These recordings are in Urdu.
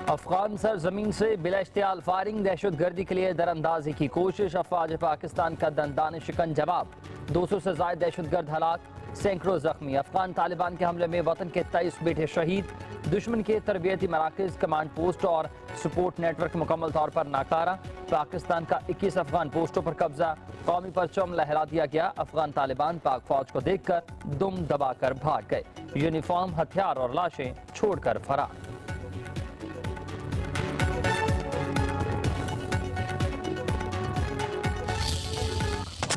افغان سرزمین سے بلا اشتعال فائرنگ، دہشت گردی کے لیے دراندازی کی کوشش، افواج پاکستان کا دندان شکن جواب، 200 سے زائد دہشت گرد ہلاک، سینکڑوں زخمی، افغان طالبان کے حملے میں وطن کے 23 بیٹے شہید، دشمن کے تربیتی مراکز، کمانڈ پوسٹ اور سپورٹ نیٹ ورک مکمل طور پر ناکارہ، پاکستان کا 21 افغان پوسٹوں پر قبضہ، قومی پرچم لہرا دیا گیا، افغان طالبان پاک فوج کو دیکھ کر دم دبا کر بھاگ گئے، یونیفارم، ہتھیار اور لاشیں چھوڑ کر فرار۔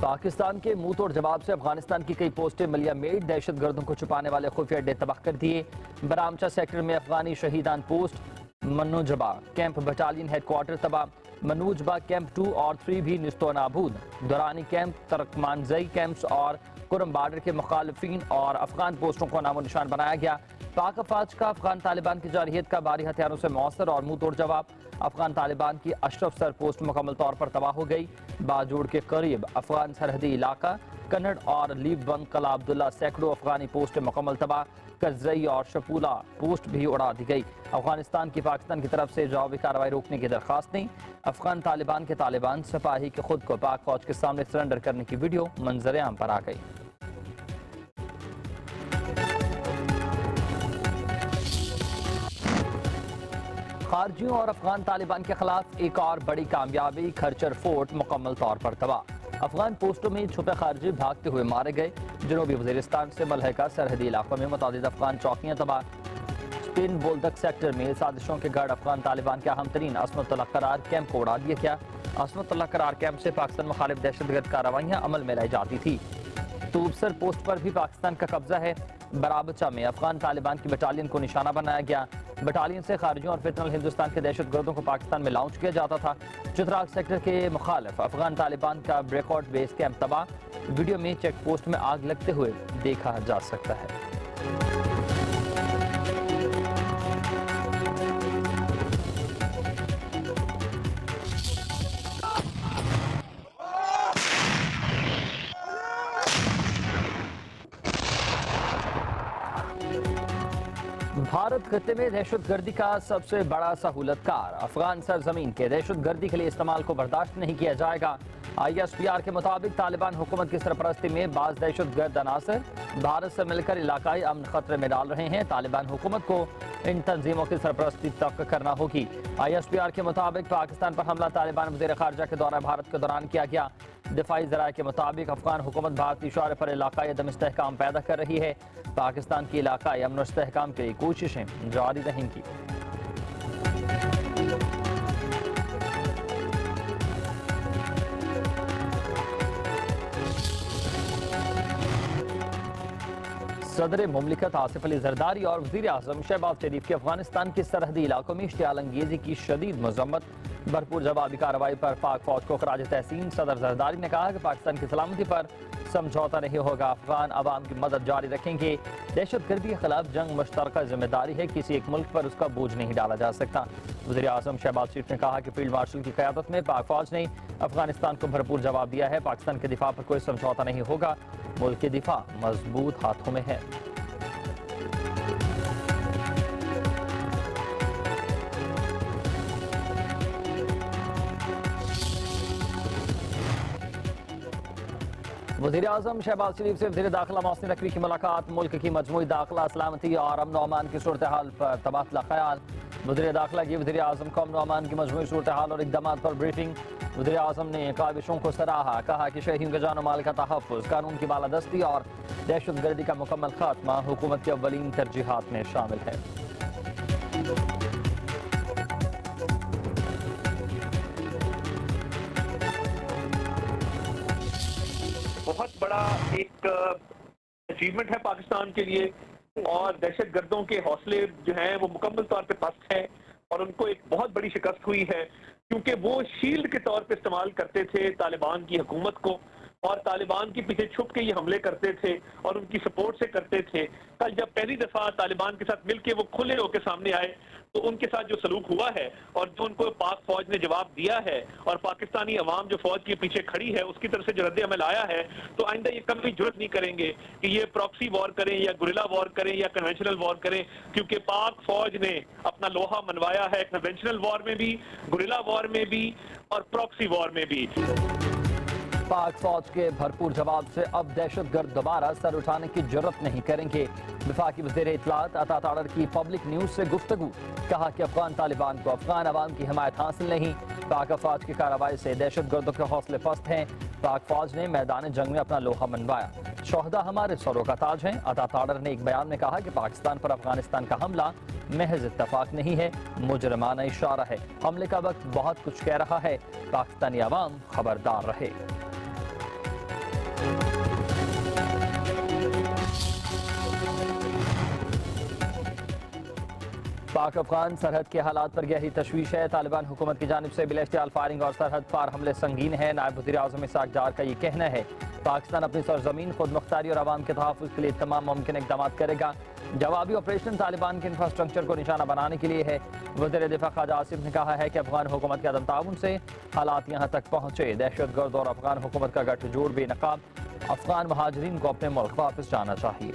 پاکستان کے منہ توڑ جواب سے افغانستان کی کئی پوسٹیں ملیا میٹ، دہشت گردوں کو چھپانے والے خفیہ اڈے تباہ کر دیے، برامچہ سیکٹر میں افغانی شہیدان پوسٹ، منوجبہ کیمپ بٹالین ہیڈ کوارٹر تباہ، منوجبہ کیمپ 2 اور 3 بھی نیست و نابود، دورانی کیمپ، ترکمانزئی کیمپس اور کرم بارڈر کے مخالفین اور افغان پوسٹوں کو نام و نشان بنایا گیا۔ پاک افواج کا افغان طالبان کی جارحیت کا بھاری ہتھیاروں سے مؤثر اور منہ توڑ جواب، افغان طالبان کی اشرف سر پوسٹ مکمل طور پر تباہ ہو گئی، باجوڑ کے قریب افغان سرحدی علاقہ کنڑ اور لیب بند قلعہ عبداللہ سینکڑوں افغانی پوسٹ مکمل تباہ، کرزئی اور شپولہ پوسٹ بھی اڑا دی گئی۔ افغانستان کی پاکستان کی طرف سے جوابی کارروائی روکنے کی درخواست نہیں، افغان طالبان کے طالبان سپاہی کے خود کو پاک فوج کے سامنے سرنڈر کرنے کی ویڈیو منظر عام پر آ گئی۔ خارجیوں اور افغان طالبان کے خلاف ایک اور بڑی کامیابی، کھرچر فورٹ مکمل طور پر تباہ، افغان پوسٹوں میں چھپے خارجی بھاگتے ہوئے مارے گئے، جنوبی وزیرستان سے ملحقہ سرحدی علاقوں میں متعدد افغان چوکیاں تباہ، سپین بولدک سیکٹر میں سازشوں کے گڑھ افغان طالبان کے اہم ترین عصمت اللہ قرار کیمپ کو اڑا دیا گیا، عصمت اللہ قرار کیمپ سے پاکستان مخالف دہشت گرد کارروائیاں عمل میں لائی جاتی تھی۔ توبسر پوسٹ پر بھی پاکستان کا قبضہ ہے، برابچہ میں افغان طالبان کی بٹالین کو نشانہ بنایا گیا، بٹالین سے خارجیوں اور فتنہ ہندوستان کے دہشت گردوں کو پاکستان میں لانچ کیا جاتا تھا۔ چتراغ سیکٹر کے مخالف افغان طالبان کا بریک آؤٹ بیس کیمپ تباہ، ویڈیو میں چیک پوسٹ میں آگ لگتے ہوئے دیکھا جا سکتا ہے۔ بھارت خطے میں دہشت گردی کا سب سے بڑا سہولت کار، افغان سرزمین کے دہشت گردی کے لیے استعمال کو برداشت نہیں کیا جائے گا، ISPR کے مطابق طالبان حکومت کی سرپرستی میں بعض دہشت گرد عناصر بھارت سے مل کر علاقائی امن خطرے میں ڈال رہے ہیں، طالبان حکومت کو ان تنظیموں کی سرپرستی تک کرنا ہوگی۔ ISPR کے مطابق پاکستان پر حملہ طالبان وزیر خارجہ کے دورہ بھارت کے دوران کیا گیا، دفاعی ذرائع کے مطابق افغان حکومت بھارتی اشارے پر علاقائی عدم استحکام پیدا کر رہی ہے، پاکستان کی علاقائی امن و استحکام کے لیے کوششیں جاری رہیں گی۔ صدر مملکت آصف علی زرداری اور وزیر اعظم شہباز شریف کی افغانستان کے سرحدی علاقوں میں اشتعال انگیزی کی شدید مذمت، بھرپور جوابی کارروائی پر پاک فوج کو خراج تحسین۔ صدر زرداری نے کہا کہ پاکستان کی سلامتی پر سمجھوتا نہیں ہوگا، افغان عوام کی مدد جاری رکھیں گے، دہشت گردی کے خلاف جنگ مشترکہ ذمہ داری ہے، کسی ایک ملک پر اس کا بوجھ نہیں ڈالا جا سکتا۔ وزیر اعظم شہباز شریف نے کہا کہ فیلڈ مارشل کی قیادت میں پاک فوج نے افغانستان کو بھرپور جواب دیا ہے، پاکستان کے دفاع پر کوئی سمجھوتا نہیں ہوگا، ملک کی دفاع مضبوط ہاتھوں میں ہے۔ وزیر اعظم شہباز شریف سے وزیر داخلہ محسن نقوی کی ملاقات، ملک کی مجموعی داخلہ سلامتی اور امن و امان کی صورتحال پر تبادلہ خیال، وزیر داخلہ کی وزیر اعظم کو امن و امان کی مجموعی صورتحال اور اقدامات پر بریفنگ، وزیر اعظم نے کاوشوں کو سراہا، کہا کہ شہریوں کے جان و مال کا تحفظ، قانون کی بالادستی اور دہشت گردی کا مکمل خاتمہ حکومت کی اولین ترجیحات میں شامل ہے۔ بہت بڑا ایک اچیومنٹ ہے پاکستان کے لیے، اور دہشت گردوں کے حوصلے جو ہیں وہ مکمل طور پہ پست ہیں، اور ان کو ایک بہت بڑی شکست ہوئی ہے، کیونکہ وہ شیلڈ کے طور پہ استعمال کرتے تھے طالبان کی حکومت کو، اور طالبان کے پیچھے چھپ کے یہ حملے کرتے تھے اور ان کی سپورٹ سے کرتے تھے. کل جب پہلی دفعہ طالبان کے ساتھ مل کے وہ کھلے ہو کے سامنے آئے تو ان کے ساتھ جو سلوک ہوا ہے اور جو ان کو پاک فوج نے جواب دیا ہے اور پاکستانی عوام جو فوج کے پیچھے کھڑی ہے اس کی طرف سے جو رد عمل آیا ہے, تو آئندہ یہ کبھی جرت نہیں کریں گے کہ یہ پراکسی وار کریں یا گوریلا وار کریں یا کنونشنل وار کریں, کیونکہ پاک فوج نے اپنا لوہا منوایا ہے کنونشنل وار میں بھی, گوریلا وار میں بھی اور پراکسی وار میں بھی. پاک فوج کے بھرپور جواب سے اب دہشت گرد دوبارہ سر اٹھانے کی جرت نہیں کریں گے. وفاقی وزیر اطلاعات عطا تاڑر کی پبلک نیوز سے گفتگو, کہا کہ افغان طالبان کو افغان عوام کی حمایت حاصل نہیں. پاک افواج کی کارروائی سے دہشت گردوں کے حوصلے پست ہیں. پاک فوج نے میدان جنگ میں اپنا لوہا منوایا. شہداء ہمارے سروں کا تاج ہیں. عطا تاڑر نے ایک بیان میں کہا کہ پاکستان پر افغانستان کا حملہ محض اتفاق نہیں ہے, مجرمانہ اشارہ ہے. حملے کا وقت بہت کچھ کہہ رہا ہے. پاکستانی عوام خبردار رہے. پاک افغان سرحد کے حالات پر گہری تشویش ہے. طالبان حکومت کی جانب سے بلاشتعال فائرنگ اور سرحد پار حملے سنگین ہیں. نائب وزیر اعظم اسحاق ڈار کا یہ کہنا ہے پاکستان اپنی سرزمین خود مختاری اور عوام کے تحفظ کے لیے تمام ممکن اقدامات کرے گا. جوابی آپریشن طالبان کے انفراسٹرکچر کو نشانہ بنانے کے لیے ہے. وزیر دفاع خواجہ آصف نے کہا ہے کہ افغان حکومت کے عدم تعاون سے حالات یہاں تک پہنچے. دہشت گرد اور افغان حکومت کا گٹھ جوڑ بے نقاب. افغان مہاجرین کو اپنے ملک واپس جانا چاہیے.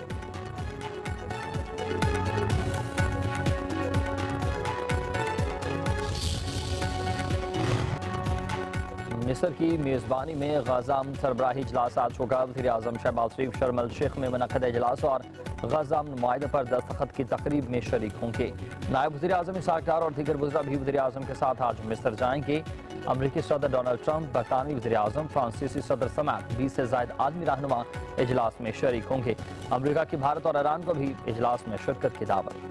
مصر کی میزبانی میں غزہ امن سربراہی اجلاس آج ہوگا. وزیر اعظم شہباز شریف شرم الشیخ میں منعقد اجلاس اور غزہ امن معاہدے پر دستخط کی تقریب میں شریک ہوں گے. نائب وزیر اعظم اسحاق ڈار اور دیگر وزراء بھی وزیر اعظم کے ساتھ آج مصر جائیں گے. امریکی صدر ڈونلڈ ٹرمپ, برطانوی وزیر اعظم, فرانسیسی صدر سمیت 20 سے زائد عالمی رہنما اجلاس میں شریک ہوں گے. امریکہ کی بھارت اور ایران کو بھی اجلاس میں شرکت کی دعوت.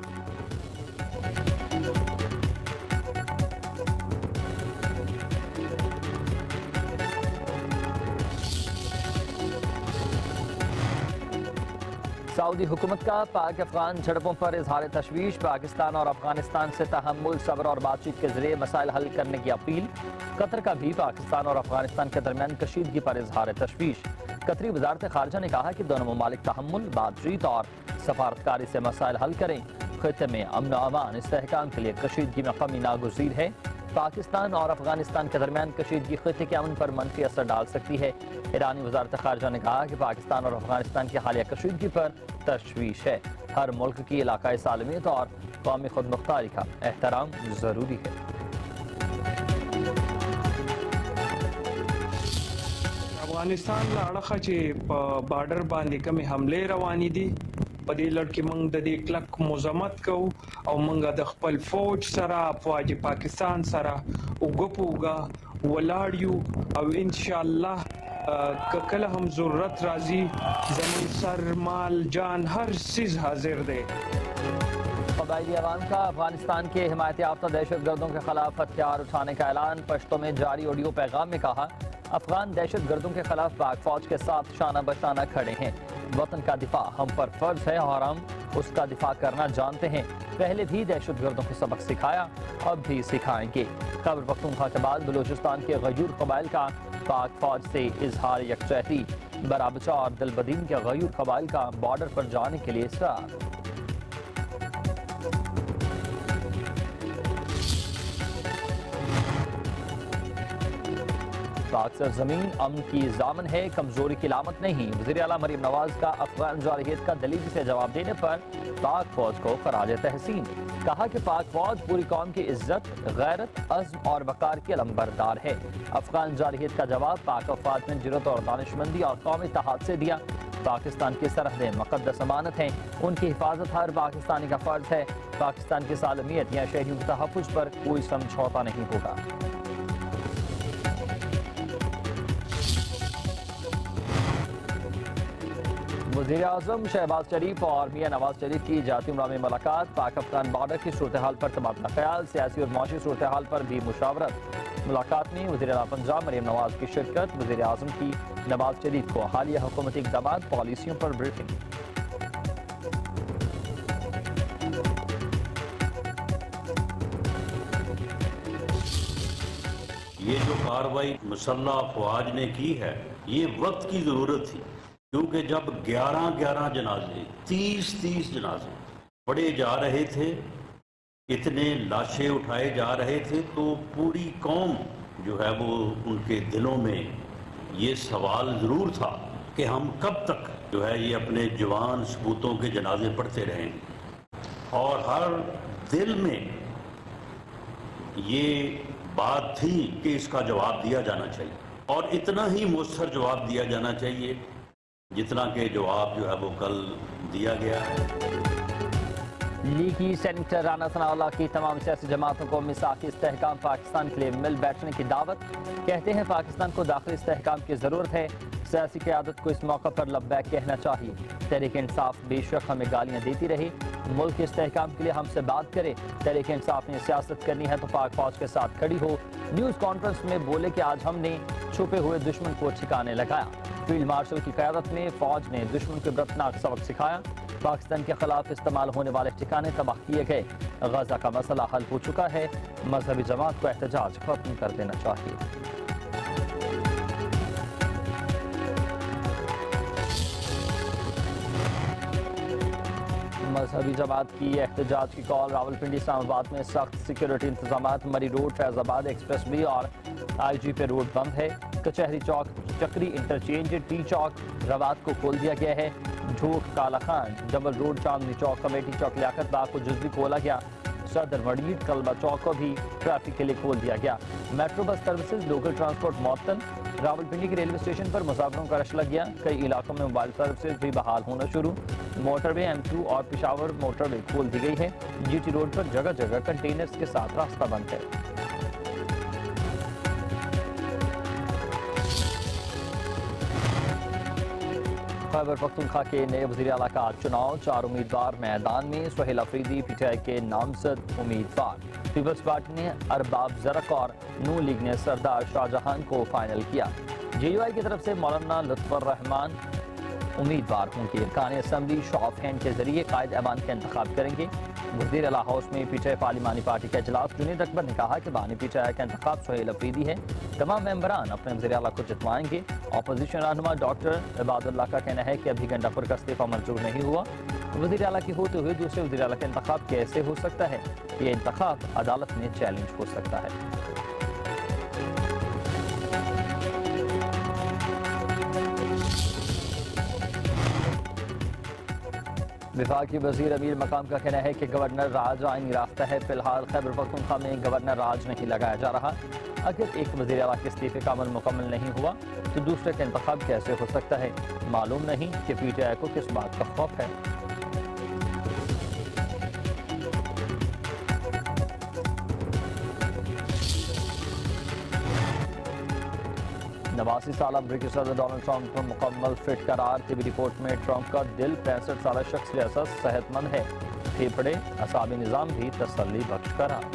سعودی حکومت کا پاک افغان جھڑپوں پر اظہار تشویش. پاکستان اور افغانستان سے تحمل, صبر اور بات چیت کے ذریعے مسائل حل کرنے کی اپیل. قطر کا بھی پاکستان اور افغانستان کے درمیان کشیدگی پر اظہار تشویش. قطری وزارت خارجہ نے کہا کہ دونوں ممالک تحمل, بات چیت اور سفارتکاری سے مسائل حل کریں. خطے میں امن و امان استحکام کے لیے کشیدگی میں کمی ناگزیر ہے. پاکستان اور افغانستان کے درمیان کشیدگی خطے کے امن پر منفی اثر ڈال سکتی ہے. ایرانی وزارت خارجہ نے کہا کہ پاکستان اور افغانستان کی حالیہ کشیدگی پر تشویش ہے. ہر ملک کی علاقائی سالمیت اور قومی خود مختاری کا احترام ضروری ہے. افغانستان له اړخه چې په بارډر باندې کومې حملې روانې دي په دې لړ کې موږ د دې کلک مزمت کوو او موږ د خپل فوج سره افواج پاکستان سره اوږه په اوږه ولاړ یو او انشاءالله که کله هم ضرورت راځي زموږ سر مال جان هر چیز حاضر دی. قبائلی عوام کا افغانستان کے حمایت یافتہ دہشت گردوں کے خلاف ہتھیار اٹھانے کا اعلان. پشتوں میں جاری آڈیو پیغام میں کہا افغان دہشت گردوں کے خلاف پاک فوج کے ساتھ شانہ بشانہ کھڑے ہیں. وطن کا دفاع ہم پر فرض ہے اور ہم اس کا دفاع کرنا جانتے ہیں. پہلے بھی دہشت گردوں کو سبق سکھایا, اب بھی سکھائیں گے. خیبر پختونخوا کے بعد بلوچستان کے غیور قبائل کا پاک فوج سے اظہار یکجہتی. برابچہ اور دلبدین کے غیور قبائل کا بارڈر پر جانے کے لیے اصرار. پاک سرزمین امن کی ضامن ہے, کمزوری کی علامت نہیں. وزیر اعلیٰ مریم نواز کا افغان جارحیت کا دلیری سے جواب دینے پر پاک فوج کو خراج تحسین. کہا کہ پاک فوج پوری قوم کی عزت, غیرت, عزم اور وقار کی علمبردار ہے. افغان جارحیت کا جواب پاک افواج نے جرأت اور دانشمندی اور قومی اتحاد سے دیا. پاکستان کی سرحدیں مقدس امانت ہیں, ان کی حفاظت ہر پاکستانی کا فرض ہے. پاکستان کی سالمیت یا شہریوں کے تحفظ پر کوئی سمجھوتا نہیں ہوگا. وزیر اعظم شہباز شریف اور میاں نواز شریف کی جاتی عمرہ میں ملاقات. پاک افغان بارڈر کی صورتحال پر تبادلہ خیال, سیاسی اور معاشی صورتحال پر بھی مشاورت. ملاقات میں وزیر اعلیٰ پنجاب مریم نواز کی شرکت. وزیر اعظم کی نواز شریف کو حالیہ حکومتی اقدامات, پالیسیوں پر بریفنگ. یہ جو کارروائی مسلح افواج نے کی ہے یہ وقت کی ضرورت تھی، کیونکہ جب 11 جنازے 30 جنازے پڑے جا رہے تھے، اتنے لاشیں اٹھائے جا رہے تھے، تو پوری قوم جو ہے وہ ان کے دلوں میں یہ سوال ضرور تھا کہ ہم کب تک جو ہے یہ اپنے جوان سپوتوں کے جنازے پڑھتے رہیں گے، اور ہر دل میں یہ بات تھی کہ اس کا جواب دیا جانا چاہیے، اور اتنا ہی مؤثر جواب دیا جانا چاہیے جتنا کہ جواب جو ہے وہ کل دیا گیا ہے۔ لیگی سینیٹر رانا ثناء اللہ کی تمام سیاسی جماعتوں کو میثاقی استحکام پاکستان کے لیے مل بیٹھنے کی دعوت۔ کہتے ہیں پاکستان کو داخلی استحکام کی ضرورت ہے، سیاسی قیادت کو اس موقع پر لبیک کہنا چاہیے۔ تحریک انصاف بے شک ہمیں گالیاں دیتی رہی، ملک کے استحکام کے لیے ہم سے بات کرے۔ تحریک انصاف نے سیاست کرنی ہے تو پاک فوج کے ساتھ کھڑی ہو۔ نیوز کانفرنس میں بولے کہ آج ہم نے چھپے ہوئے دشمن کو ٹھکانے لگایا۔ فیلڈ مارشل کی قیادت میں فوج نے دشمن کو عبرتناک سبق سکھایا۔ پاکستان کے خلاف استعمال ہونے والے ٹھکانے تباہ کیے گئے۔ غزہ کا مسئلہ حل ہو چکا ہے، مذہبی جماعت کو احتجاج ختم کر دینا چاہیے۔ مذہبی جماعت کی احتجاج کی کال۔ راولپنڈی اسلام آباد میں سخت سیکیورٹی انتظامات۔ مری روڈ، فیض آباد ایکسپریس وے اور آئی جی پہ روڈ بند ہے۔ کچہری چوک، چکری انٹرچینج، ٹی چوک روات کو کھول دیا گیا ہے۔ جھوک، کالا Khan, double road, Chandni Chowk, committee چوک، لیاقت باغ کو جزوی کھولا گیا۔ صدر وڑیٹ، کلبہ چوک کو بھی ٹریفک کے لیے کھول دیا گیا۔ Metro bus services, local transport معطل۔ راولپنڈی کے ریلوے اسٹیشن پر مسافروں کا رش لگ گیا۔ کئی علاقوں میں موبائل سروسز بھی بحال ہونا شروع۔ موٹر وے M2 اور پشاور موٹر وے کھول دی گئی ہے۔ جی ٹی روڈ پر جگہ جگہ کنٹینرز کے ساتھ راستہ بند ہے۔ خیبر پختونخوا کے نئے وزیر اعلیٰ کا چناؤ۔ 4 امیدوار میدان میں۔ Sohail Afridi P T I کے نامزد امیدوار۔ پیپلز پارٹی نے ارباب زرق اور نون لیگ نے سردار شاہجہان کو فائنل کیا۔ جے یو آئی کی طرف سے مولانا لطف الرحمان امیدوار ہوں گے۔ ارکان اسمبلی شاف ہینڈ کے ذریعے قائد ایوان کا انتخاب کریں گے۔ وزیر اعلیٰ ہاؤس میں پی ٹی آئی پارلیمانی پارٹی کا اجلاس۔ جنید اکبر نے کہا کہ بانی پی ٹی آئی کا انتخاب سہیل افریدی ہے۔ تمام ممبران اپنے وزیر اعلیٰ کو جتوائیں گے۔ اپوزیشن رہنما ڈاکٹر عباد اللہ کا کہنا ہے کہ ابھی گنڈاپور کا استعفیٰ منظور نہیں ہوا۔ وزیر اعلیٰ کے ہوتے ہوئے دوسرے وزیر اعلیٰ کا انتخاب کیسے ہو سکتا ہے؟ یہ انتخاب عدالت میں چیلنج ہو سکتا ہے۔ وفاقی وزیر امیر مقام کا کہنا ہے کہ گورنر راج آئینی راستہ ہے۔ فی الحال خیبر پختونخوا میں گورنر راج نہیں لگایا جا رہا۔ اگر ایک وزیر اعلیٰ کے استعفے کا عمل مکمل نہیں ہوا تو دوسرے کا انتخاب کیسے ہو سکتا ہے؟ معلوم نہیں کہ پی ٹی آئی کو کس بات کا خوف ہے۔ نواسی سالہ امریکی صدر ڈونلڈ ٹرمپ کو مکمل فٹ قرار۔ طبی رپورٹ میں ٹرمپ کا دل 65 سالہ شخص جیسا صحت مند ہے۔ پھیپھڑے، اعصابی نظام بھی تسلی بخش قرار۔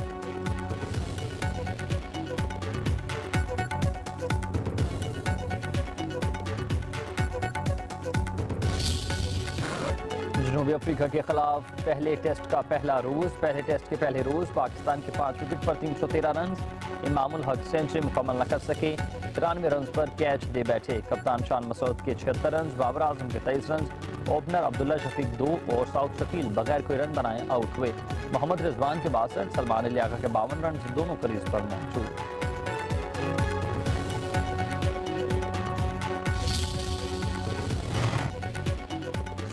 جنوبی افریقہ کے خلاف پہلے ٹیسٹ کا پہلا روز۔ پہلے ٹیسٹ کے پہلے روز پاکستان کے 5 وکٹ پر 313 رنز۔ امام الحق سینچری مکمل نہ کر سکے، 93 رنز پر کیچ دے بیٹھے۔ کپتان شان مسعود کے 76 رنز، بابر اعظم کے 23 رنز، اوپنر عبداللہ شفیق 2 اور ساؤتھ شکیل بغیر کوئی رن بنائے آؤٹ ہوئے۔ محمد رضوان کے 62، سلمان علی آقا کے 52 رنز دونوں کریز پر موجود۔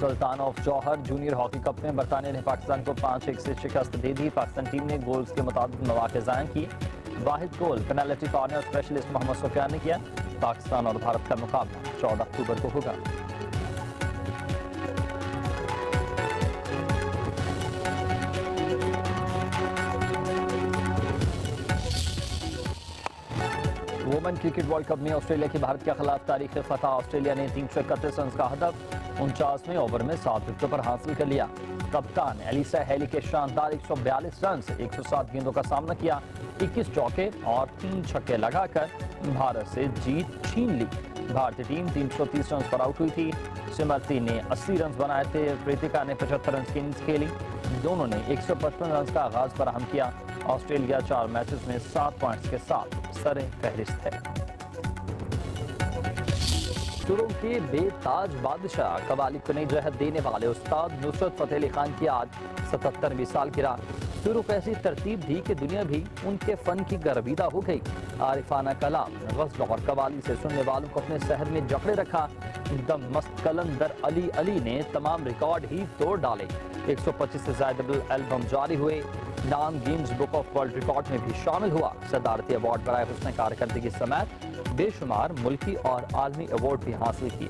Sultan of Johor junior hockey cup میں برطانیہ نے پاکستان کو 5-1 سے شکست دے دی۔ پاکستان ٹیم نے گولز کے متعدد مواقع ضائع کیے۔ واحد goal penalty corner specialist Muhammad Sufyan نے کیا۔ پاکستان اور بھارت کا مقابلہ 14 اکتوبر کو ہوگا۔ وومن کرکٹ ورلڈ کپ میں آسٹریلیا کی بھارت کے خلاف تاریخی فتح۔ آسٹریلیا نے 331 رنز کا ہدف 49ویں اوور میں 7 وکٹوں پر حاصل کر لیا۔ کپتان ایلیسا ہیلی کے شاندار 142 رنز 107 گیندوں کا سامنا کیا۔ 21 چوکے اور 3 چھکے لگا کر بھارت سے جیت چھین لی۔ بھارتی ٹیم 330 رنز پر آؤٹ ہوئی تھی۔ سمرتی نے 80 رنز بنائے تھے۔ پریتیکا نے 75 رنز کی اننگز کھیلی۔ دونوں نے 155 رنز کا آغاز فراہم کیا۔ آسٹریلیا 4 میچز میں 7 پوائنٹس کے ساتھ سر فہرست ہے۔ سروں کے بے-تاج بادشاہ قوالی کو نئی جہت دینے والے استاد نصرت فتح علی خان کی آج 77ویں سالگرہ۔ سروں کو ایسی ترتیب دی کہ دنیا بھی ان کے فن کی گرویدہ ہو گئی۔ عارفانہ کلام، غزل اور قوالی سے سننے والوں کو اپنے سحر میں جکڑے رکھا۔ دم مست قلندر علی علی نے تمام ریکارڈ ہی توڑ ڈالے۔ 125 سے زائد البم جاری ہوئے۔ نام gains book of world record میں بھی شامل ہوا۔ صدارتی ایوارڈ برائے حسن کارکردگی سمیت بے شمار ملکی اور عالمی ایوارڈ بھی حاصل کیے۔